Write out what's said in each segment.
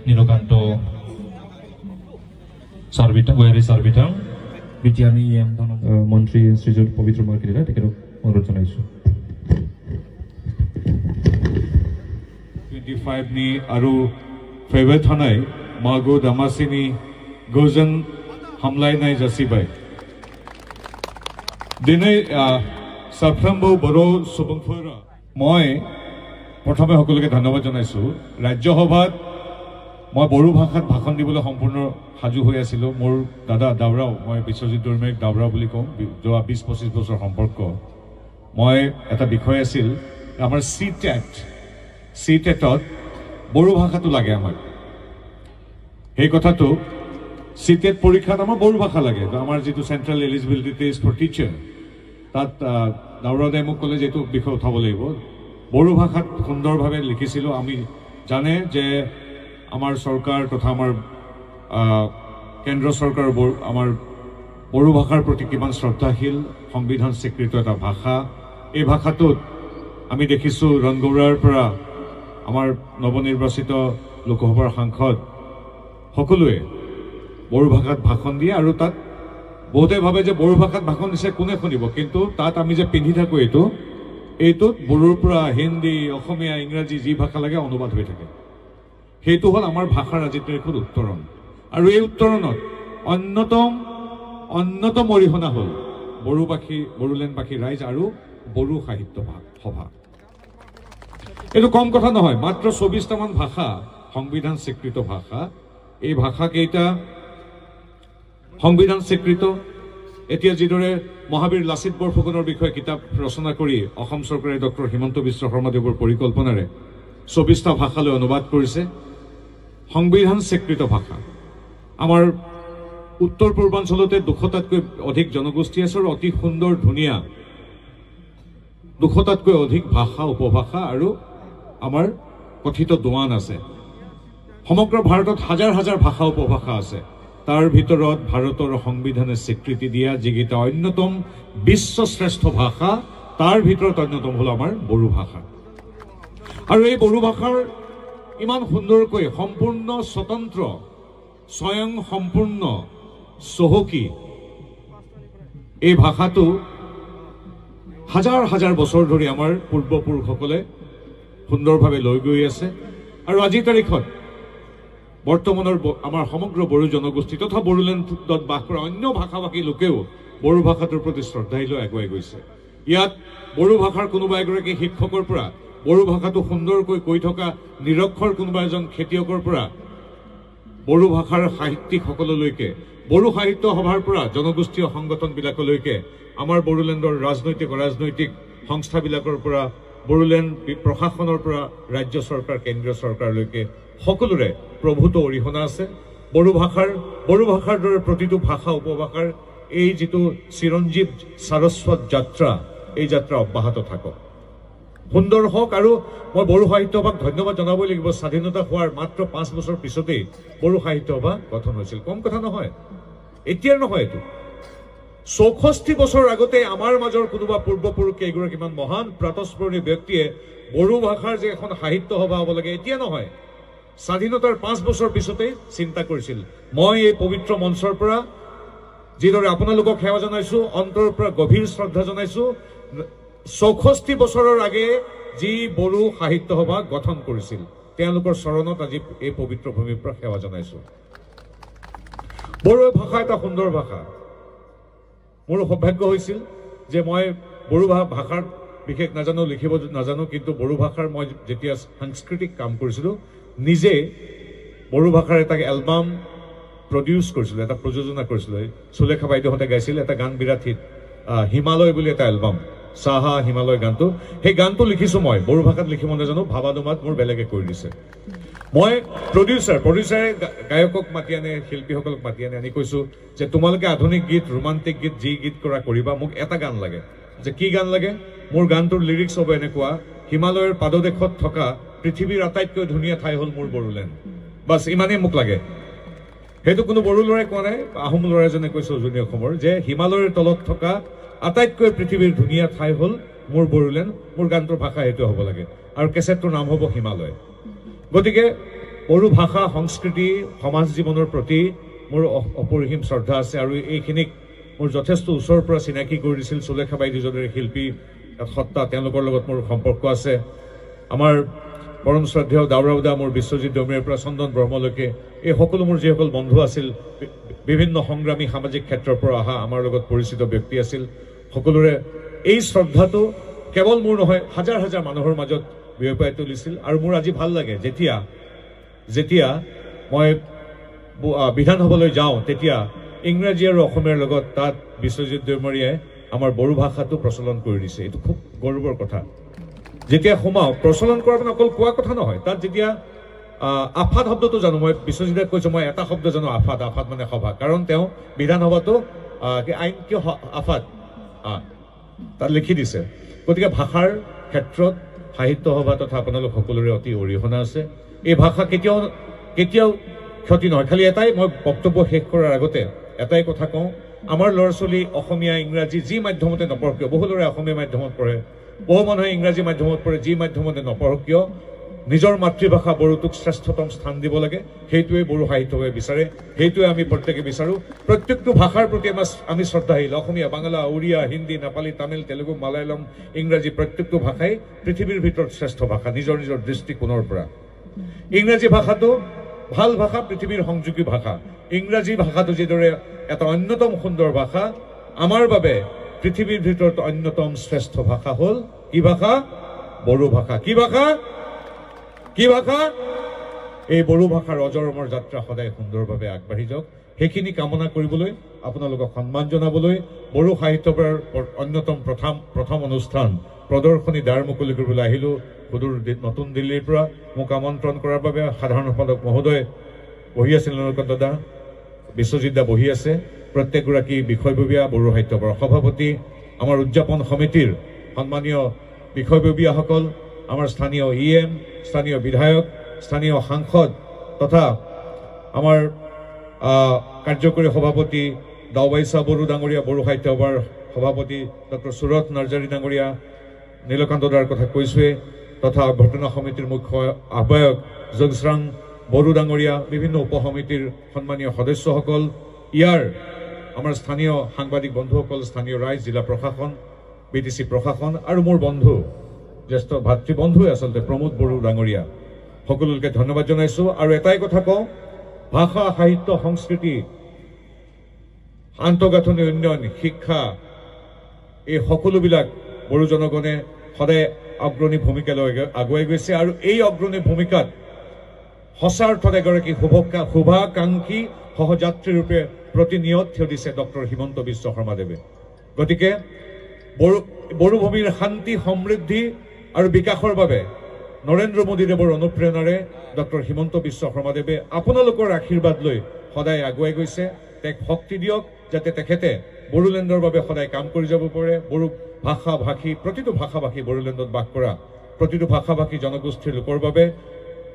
নীলকান্ত সাৰ্বিটা ওয়াৰি সাৰ্বিটা বিটিআনি মন্ত্ৰী শ্ৰীযুত পবিত্ৰ মাৰ্কিৰা তেখেতক অনুৰোধ জনাইছো 25 ni aru favorite hanai mago damasini gojan hamlai nai jasibai dine সাফ্রাম্বু বড় সুবংফৰা মই প্ৰথমে সকলোকে ধন্যবাদ জনাইছো ৰাজ্যসভাত মই বড়ো ভাষাত ভাষণ দিবলৈ সম্পূৰ্ণ সাজু হৈ আছিলো মোৰ দাদা দাউৰাও মই বিশ্বজিৎ দৰমেক দাউৰা বুলি কওঁ যোৱা 20-25 বছৰ সম্পৰ্ক মই এটা বিষয় আছিল আমাৰ সিটেটত বড়ো ভাষাটো লাগে আমাক এই কথাটো সিটেট পৰীক্ষাত আমাৰ বড়ো ভাষা লাগে আমাৰ যেটো central eligibility test for teacher তাত দাউৰাদাই মোক ক'লে যেটো বিষয় উঠাব লাগিব বড়ো ভাষাত সুন্দৰভাৱে লিখিছিলো আমি জানে যে আমাৰ চৰকাৰ তথা আমাৰ কেন্দ্ৰ চৰকাৰ আমাৰ বড়ো ভাষাৰ প্ৰতি কিমান শ্ৰদ্ধাশীল সংবিধান স্বীকৃত এটা ভাষা এই ভাষাটোত আমি দেখিছো ৰংগৌৰাৰ পৰা আমাৰ নৱনিৰ্বাচিত লোকসভাৰ সাংসদ সকলোৱে বড়ো ভাষাত ভাষণ দিয়ে আৰু তাত বহুতে ভাবে যে বড়ো ভাষাত ভাষণ দিছে কোনে শুনিব কিন্তু তাত আমি যে পিন্ধি থাকো এইটোত বড়োৰ পৰা হিন্দী অসমীয়া ইংৰাজী যি ভাষা লাগে অনুবাদ হৈ থাকে সেইটো হল আমাৰ ভাষাৰ আজিৰ তাৰিখত উত্তৰণ আৰু এই উত্তৰণত অন্যতম অৰিহণা হল বড়োলেণ্ডবাসী ৰাইজ আৰু বড়ো সাহিত্য সভা এইটো কম কথা নহয় মাত্ৰ 24টা মান ভাষা সংবিধান স্বীকৃত ভাষা এই ভাষা কেইটা সংবিধান স্বীকৃত এতিয়া যিদৰে মহাবীৰ লাচিত বৰফুকনৰ বিষয়ে কিতাপ ৰচনা কৰি অসম চৰকাৰে ডক্টৰ হিমন্ত বিশ্ব শৰ্মাদেৱৰ পৰিকল্পনাৰে 24টা ভাষালৈ অনুবাদ কৰিছে সংবিধান স্বীকৃত ভাষা আমাৰ উত্তৰ পূৰ্বাঞ্চলতে 200টাতকৈ অধিক জনগোষ্ঠী আছে আৰু অতি সুন্দৰ ধুনীয়া 200টাতকৈ অধিক ভাষা উপভাষা আৰু আমাৰ কথিত দোৱান আছে সমগ্ৰ ভাৰতত হাজাৰ হাজাৰ ভাষা উপভাষা আছে তাৰ ভিতৰত ভাৰতৰ সংবিধানে স্বীকৃতি দিয়া যিকেইটা অন্যতম বিশ্বশ্ৰেষ্ঠ ভাষা তাৰ ভিতৰত অন্যতম হল আমাৰ বড়ো ভাষা আৰু এই বড়ো ভাষাৰ ইমান সুন্দৰকৈ সম্পূৰ্ণ স্বতন্ত্ৰ স্বয়ং সম্পূৰ্ণ চহকী এই ভাষাটো হাজাৰ হাজাৰ বছৰ ধৰি আমাৰ পূৰ্বপুৰুষসকলে সুন্দৰভাৱে লৈ গৈ আছে আৰু আজিৰ তাৰিখত বৰ্তমানৰ আমাৰ সমগ্ৰ বড়ো জনগোষ্ঠী তথা বড়োলেণ্ডত বাস কৰা অন্য ভাষাভাষী লোকেও বড়ো ভাষাটোৰ প্ৰতি শ্ৰদ্ধাশীল আগুৱাই গৈছে ইয়াত বড়ো ভাষাৰ কোনোবা এগৰাকী শিক্ষকৰ পৰা বড়ো ভাষাটো সুন্দৰকৈ কৈ থকা নিৰক্ষৰ কোনোবা এজন খেতিয়কৰ পৰা বড়ো ভাষাৰ সাহিত্যিকসকললৈকে বড়ো সাহিত্য সভাৰ পৰা জনগোষ্ঠীয় সংগঠনবিলাকলৈকে আমাৰ বড়োলেণ্ডৰ ৰাজনৈতিক সংস্থাবিলাকৰ পৰা বড়োলেণ্ড প্ৰশাসনৰ পৰা ৰাজ্য চৰকাৰ কেন্দ্ৰীয় চৰকাৰলৈকে সকলোৰে প্ৰভূত অৰিহণা আছে বড়ো ভাষাৰ দৰে প্ৰতিটো ভাষা উপভাষাৰ এই যিটো চিৰঞ্জীৱ সাৰস্বত যাত্ৰা এই যাত্ৰা অব্যাহত থাকক সুন্দৰ হওক আৰু মই বড়ো সাহিত্য সভাক ধন্যবাদ জনাবই লাগিব স্বাধীনতা হোৱাৰ মাত্ৰ 5 বছৰ পিছতেই বড়ো সাহিত্য সভা গঠন হৈছিল কম কথা নহয় এতিয়াৰ নহয় এইটো 64 বছৰ আগতে আমাৰ মাজৰ কোনোবা পূৰ্বপুৰুষে এগৰাকীমান মহান প্ৰাতঃস্মৰণীয় ব্যক্তিয়ে বড়ো ভাষাৰ যে এখন সাহিত্য সভা হ'ব লাগে এতিয়া নহয় স্বাধীনতাৰ 5 বছৰ পিছতেই চিন্তা কৰিছিল মই এই পবিত্ৰ মঞ্চৰ পৰা যিদৰে আপোনালোকক সেৱা জনাইছো অন্তৰৰ পৰা গভীৰ শ্ৰদ্ধা জনাইছো 64 বছৰৰ আগে যি বড়ো সাহিত্য সভা গঠন কৰিছিল তেওঁলোকৰ চৰণত আজি এই পবিত্ৰ ভূমিৰ পৰা সেৱা জনাইছো বড়ো ভাষা এটা সুন্দৰ ভাষা মোৰ সৌভাগ্য হৈছিল যে মই বড়ো ভাষাৰ বিশেষ নাজানো লিখিব নাজানো কিন্তু বড়ো ভাষাৰ মই যেতিয়া সাংস্কৃতিক কাম কৰিছিলো নিজে বড়ো ভাষাৰ এটা এলবাম প্ৰডিউস কৰিছিল এটা প্ৰযোজনা কৰিছিল সুলেখা বাইদেউহঁতে গাইছিল এটা গান বিৰাট হিট হিমালয় বুলি এটা এলবাম সাহা হিমালয় গানটো সেই গানটো লিখিছো মই বড়ো ভাষাত লিখিব নাজানো ভাবানুমাত মোৰ বেলেগে কৰি দিছে মই প্ৰডিউচাৰে গায়কক মাতি আনে শিল্পীসকলক মাতি আনি কৈছো যে তোমালোকে আধুনিক গীত ৰোমান্টিক গীত যি গীত কৰিবা মোক এটা গান লাগে যে কি গান লাগে মোৰ গানটোৰ লিৰিক্স হ'ব এনেকুৱা হিমালয়ৰ পাদদেশত থকা পৃথিৱীৰ আটাইতকৈ ধুনীয়া ঠাই হল মোৰ বড়োলেণ্ড বাস ইমানেই মোক লাগে সেইটো কোনো বড়ো ল'ৰাই কোৱা নাই আহোম ল'ৰাজনে কৈছে উজনি অসমৰ যে হিমালয়ৰ তলত থকা আটাইতকৈ পৃথিৱীৰ ধুনীয়া ঠাই হল মোৰ বড়োলেণ্ড মোৰ গানটোৰ ভাষা সেইটো হ'ব লাগে আৰু কেছেটটোৰ নাম হ'ব হিমালয় গতিকে বড়ো ভাষা সংস্কৃতি সমাজ জীৱনৰ প্ৰতি মোৰ অপৰিসীম শ্ৰদ্ধা আছে আৰু এইখিনিক মোৰ যথেষ্ট ওচৰৰ পৰা চিনাকি কৰি দিছিল সুলেখা বাইদেউৰ দৰে শিল্পী সত্তা তেওঁলোকৰ লগত মোৰ সম্পৰ্ক আছে আমাৰ পৰম শ্ৰদ্ধেয় দাউৰাউদা মোৰ বিশ্বজিৎ দৌমিয়াৰ পৰা চন্দন ব্ৰহ্মলৈকে এই সকলো মোৰ যিসকল বন্ধু আছিল বিভিন্ন সংগ্ৰামী সামাজিক ক্ষেত্ৰৰ পৰা অহা আমাৰ লগত পৰিচিত ব্যক্তি আছিল সকলোৰে এই শ্ৰদ্ধাটো কেৱল মোৰ নহয় হাজাৰ হাজাৰ মানুহৰ মাজত বিয়পাই তুলিছিল আৰু মোৰ আজি ভাল লাগে যেতিয়া মই বিধানসভালৈ যাওঁ তেতিয়া ইংৰাজী আৰু অসমীয়াৰ লগত তাত বিশ্বজিৎ দৈমাৰীয়ে আমাৰ বড়ো ভাষাটো প্ৰচলন কৰি দিছে এইটো খুব গৌৰৱৰ কথা যেতিয়া সোমাওঁ প্ৰচলন কৰা মানে অকল কোৱা কথা নহয় তাত যেতিয়া আফাদ শব্দটো জানো মই বিশ্বজিতে কৈছোঁ মই এটা শব্দ জানো আফাদ মানে সভা কাৰণ তেওঁ বিধানসভাটো আইন কিয় আফাদ তাত লিখি দিছে গতিকে ভাষাৰ ক্ষেত্ৰত সাহিত্য সভা তথা আপোনালোক সকলোৰে অতি অৰিহণা আছে এই ভাষা কেতিয়াও ক্ষতি নহয় খালি এটাই মই বক্তব্য শেষ কৰাৰ আগতে এটাই কথা কওঁ আমাৰ ল'ৰা ছোৱালী অসমীয়া ইংৰাজী যি মাধ্যমতে নপঢ়ক কিয় বহু ল'ৰাই অসমীয়া মাধ্যমত পঢ়ে বহু মানুহে ইংৰাজী মাধ্যমত পঢ়ে যি মাধ্যমতে নপঢ়ক কিয় নিজৰ মাতৃভাষা বড়োটোক শ্ৰেষ্ঠতম স্থান দিব লাগে সেইটোৱে বড়ো সাহিত্যই বিচাৰে সেইটোৱে আমি প্ৰত্যেকে বিচাৰোঁ প্ৰত্যেকটো ভাষাৰ প্ৰতি আমি শ্ৰদ্ধাশীল অসমীয়া বাংলা উৰিয়া হিন্দী নেপালী তামিল তেলেগু মালায়ালম ইংৰাজী প্ৰত্যেকটো ভাষাই পৃথিৱীৰ ভিতৰত শ্ৰেষ্ঠ ভাষা নিজৰ নিজৰ দৃষ্টিকোণৰ পৰা ইংৰাজী ভাষাটো ভাল ভাষা পৃথিৱীৰ সংযোগী ভাষা ইংৰাজী ভাষাটো যিদৰে এটা অন্যতম সুন্দৰ ভাষা আমাৰ বাবে পৃথিৱীৰ ভিতৰত অন্যতম শ্ৰেষ্ঠ ভাষা হ'ল কি ভাষা বড়ো ভাষা কি ভাষা এই বড়ো ভাষাৰ অজৰমৰ যাত্ৰা সদায় সুন্দৰভাৱে আগবাঢ়ি যাওক সেইখিনি কামনা কৰিবলৈ আপোনালোকক সন্মান জনাবলৈ বড়ো সাহিত্য সভাৰ অন্যতম প্ৰথম অনুষ্ঠান প্ৰদৰ্শনী দ্বাৰ মুকলি কৰিবলৈ আহিলোঁ সুদূৰ নতুন দিল্লীৰ পৰা মোক আমন্ত্ৰণ কৰাৰ বাবে সাধাৰণ সম্পাদক মহোদয় বহি আছে নীলকণ্ঠ দা বিশ্বজিৎ দা বহি আছে প্ৰত্যেকগৰাকী বিষয়ববীয়া বড়ো সাহিত্য সভাৰ সভাপতি আমাৰ উদযাপন সমিতিৰ সন্মানীয় বিষয়ববীয়াসকল আমাৰ স্থানীয় ইএম স্থানীয় বিধায়ক স্থানীয় সাংসদ তথা আমাৰ কাৰ্যকৰী সভাপতি দাওবাইছা বড়ো ডাঙৰীয়া বড়ো সাহিত্য সভাৰ সভাপতি ডক্টৰ সুৰথ নাৰ্জাৰী ডাঙৰীয়া নীলকান্ত দাৰ কথা কৈছোৱে তথা ঘটনা সমিতিৰ মুখ্য আহ্বায়ক যোগশ্ৰাং বড়ো ডাঙৰীয়া বিভিন্ন উপসমিতিৰ সন্মানীয় সদস্যসকল ইয়াৰ আমাৰ স্থানীয় সাংবাদিক বন্ধুসকল স্থানীয় ৰাইজ জিলা প্ৰশাসন বিটিচি প্ৰশাসন আৰু মোৰ বন্ধু জ্যেষ্ঠ ভাতৃবন্ধুৱে আচলতে প্ৰমোদ বড়ো ডাঙৰীয়া সকলোকে ধন্যবাদ জনাইছোঁ আৰু এটাই কথা কওঁ ভাষা সাহিত্য সংস্কৃতি আন্তঃগাঁথনি উন্নয়ন শিক্ষা এই সকলোবিলাক বড়ো জনগণে সদায় অগ্ৰণী ভূমিকা লৈ আগুৱাই গৈছে আৰু এই অগ্ৰণী ভূমিকাত সঁচা অৰ্থত এগৰাকী শুভাকাংক্ষী সহযাত্ৰীৰূপে প্ৰতিনিয়ত থিয় দিছে ডক্টৰ হিমন্ত বিশ্ব শৰ্মাদেৱে গতিকে বড়ো ভূমিৰ শান্তি সমৃদ্ধি আৰু বিকাশৰ বাবে নৰেন্দ্ৰ মোদীদেৱৰ অনুপ্ৰেৰণাৰে ডক্টৰ হিমন্ত বিশ্ব শৰ্মাদেৱে আপোনালোকৰ আশীৰ্বাদ লৈ সদায় আগুৱাই গৈছে তেওঁক শক্তি দিয়ক যাতে তেখেতে বড়োলেণ্ডৰ বাবে সদায় কাম কৰি যাব পাৰে বড়ো ভাষা ভাষী প্ৰতিটো ভাষা ভাষী বড়োলেণ্ডত বাস কৰা প্ৰতিটো ভাষা ভাষী জনগোষ্ঠীৰ লোকৰ বাবে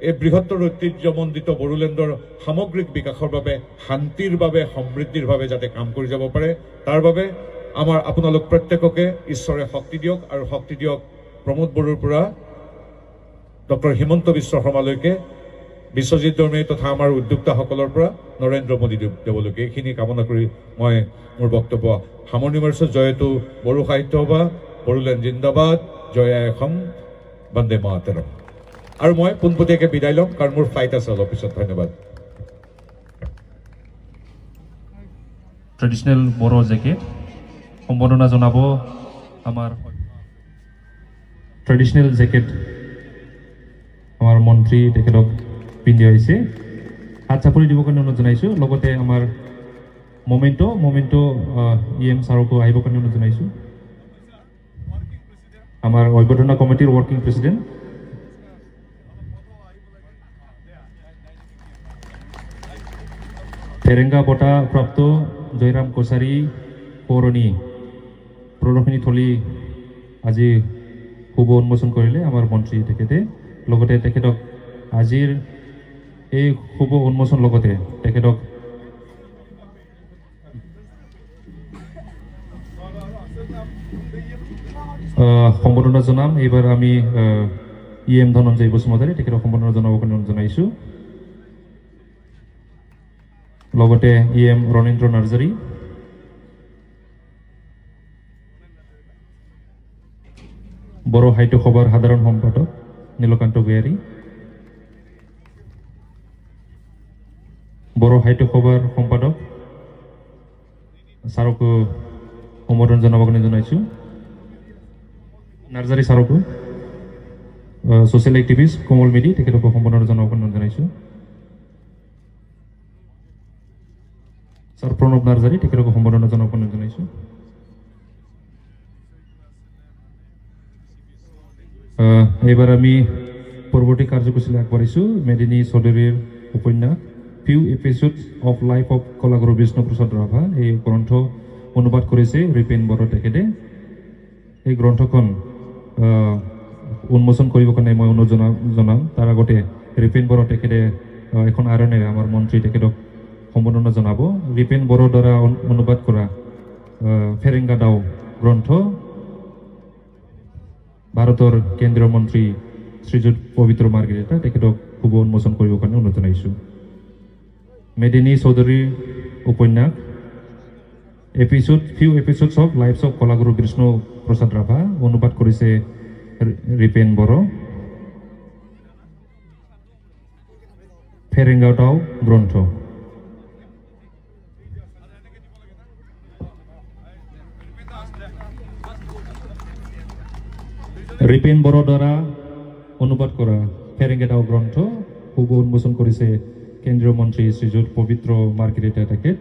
এই বৃহত্তৰ ঐতিহ্যমণ্ডিত বড়োলেণ্ডৰ সামগ্ৰিক বিকাশৰ বাবে শান্তিৰ বাবে সমৃদ্ধিৰ বাবে যাতে কাম কৰি যাব পাৰে তাৰ বাবে আমাৰ আপোনালোক প্ৰত্যেককে ঈশ্বৰে শক্তি দিয়ক আৰু শক্তি দিয়ক প্ৰমোদ বড়োৰ পৰা ডক্টৰ হিমন্ত বিশ্ব শৰ্মালৈকে বিশ্বজিৎ দৈমাৰী তথা আমাৰ উদ্যোক্তাসকলৰ পৰা নৰেন্দ্ৰ মোদী দেৱলৈকে এইখিনি কামনা কৰি মই মোৰ বক্তব্য সামৰণি মাৰিছোঁ জয়তু বড়ো সাহিত্য সভা বড়োলেণ্ড জিন্দাবাদ জয় অসম বন্দে মাতৰম আৰু মই পোনপটীয়াকৈ বিদায় ল'ম কাৰণ মোৰ ফ্লাইট আছে অলপ পিছত ধন্যবাদ ট্ৰেডিশ্যনেল বড়ো জেকেট সম্বৰ্ধনা জনাব আমাৰ ট্ৰেডিশ্যনেল জেকেট আমাৰ মন্ত্ৰী তেখেতক পিন্ধি আহিছে হাত চাপৰি দিবৰ কাৰণে অনুৰোধ জনাইছোঁ লগতে আমাৰ মমেণ্টো ইএম ছাৰকো আহিবৰ কাৰণে অনুৰোধ জনাইছোঁ আমাৰ অভ্যৰ্থনা কমিটিৰ ৱৰ্কিং প্ৰেচিডেণ্ট ফেৰেংগা বঁটা প্ৰাপ্ত জয়ৰাম কছাৰী পৌৰণী প্ৰদৰ্শনী থলী আজি শুভ উন্মোচন কৰিলে আমাৰ মন্ত্ৰী তেখেতে লগতে তেখেতক আজিৰ এই শুভ উন্মোচন লগতে তেখেতক সম্বৰ্ধনা জনাম এইবাৰ আমি ইএম ধনঞ্জয় বসুমতাৰী তেখেতক সম্বৰ্ধনা জনাবৰ কাৰণে জনাইছোঁ লগতে EM ৰণেন্দ্ৰ নাৰ্জাৰি, বড় সাহিত্য সভাৰ সাধাৰণ সম্পাদক নীলকান্ত ভূঞাৰী, বড় সাহিত্য সভাৰ সম্পাদক ছাৰকো সম্বোধন জনাব কাৰণে জনাইছো। নাৰ্জাৰী ছাৰকো, ছ'চিয়েল এক্টিভিষ্ট কোমল মেধি তেখেতকো সম্বোধন জনাব কাৰণে জনাইছো। ছাৰ প্ৰণৱ নাৰ্জাৰী তেখেতকো সম্বোধন জনাব কাৰণে জনাইছো। এইবাৰ আমি পৰৱৰ্তী কাৰ্যসূচীলৈ আগবাঢ়িছো। মেদিনী চৌধুৰীৰ উপন্যাস ফিউ এপিচোডছ অফ লাইফ অফ কলাগুৰু বিষ্ণুপ্ৰসাদ ৰাভা, এই গ্ৰন্থ অনুবাদ কৰিছে ৰিপেন বড়ো তেখেতে। এই গ্ৰন্থখন উন্মোচন কৰিবৰ কাৰণে মই অনুৰোধ জনাম। তাৰ আগতে ৰিপেন বড়ো তেখেতে এখন আৰণেৰে আমাৰ মন্ত্ৰী তেখেতক সম্বোধনা জনাব। ৰিপেন বড়োৰ দ্বাৰা অনুবাদ কৰা ফেৰেংগা দাও গ্ৰন্থ ভাৰতৰ কেন্দ্ৰীয় মন্ত্ৰী শ্ৰীযুত পবিত্ৰ মাৰ্ঘেৰিটা তেখেতক শুভ উন্মোচন কৰিবৰ কাৰণে অনুৰোধ জনাইছোঁ। মেদিনী চৌধুৰীৰ উপন্যাস ফিউ এপিচোডছ অফ লাইফছ অফ কলাগুৰু বিষ্ণু প্ৰসাদ ৰাভা, অনুবাদ কৰিছে ৰিপেন বড়ো। ফেৰেংগা দাও গ্ৰন্থ ৰিপেন বড়োৰ দ্বাৰা অনুবাদ কৰা ফেৰেংগা দাও গ্ৰন্থ শুভ উন্মোচন কৰিছে কেন্দ্ৰীয় মন্ত্ৰী শ্ৰীযুত পবিত্ৰ মাৰ্ঘেৰিটা তেখেত।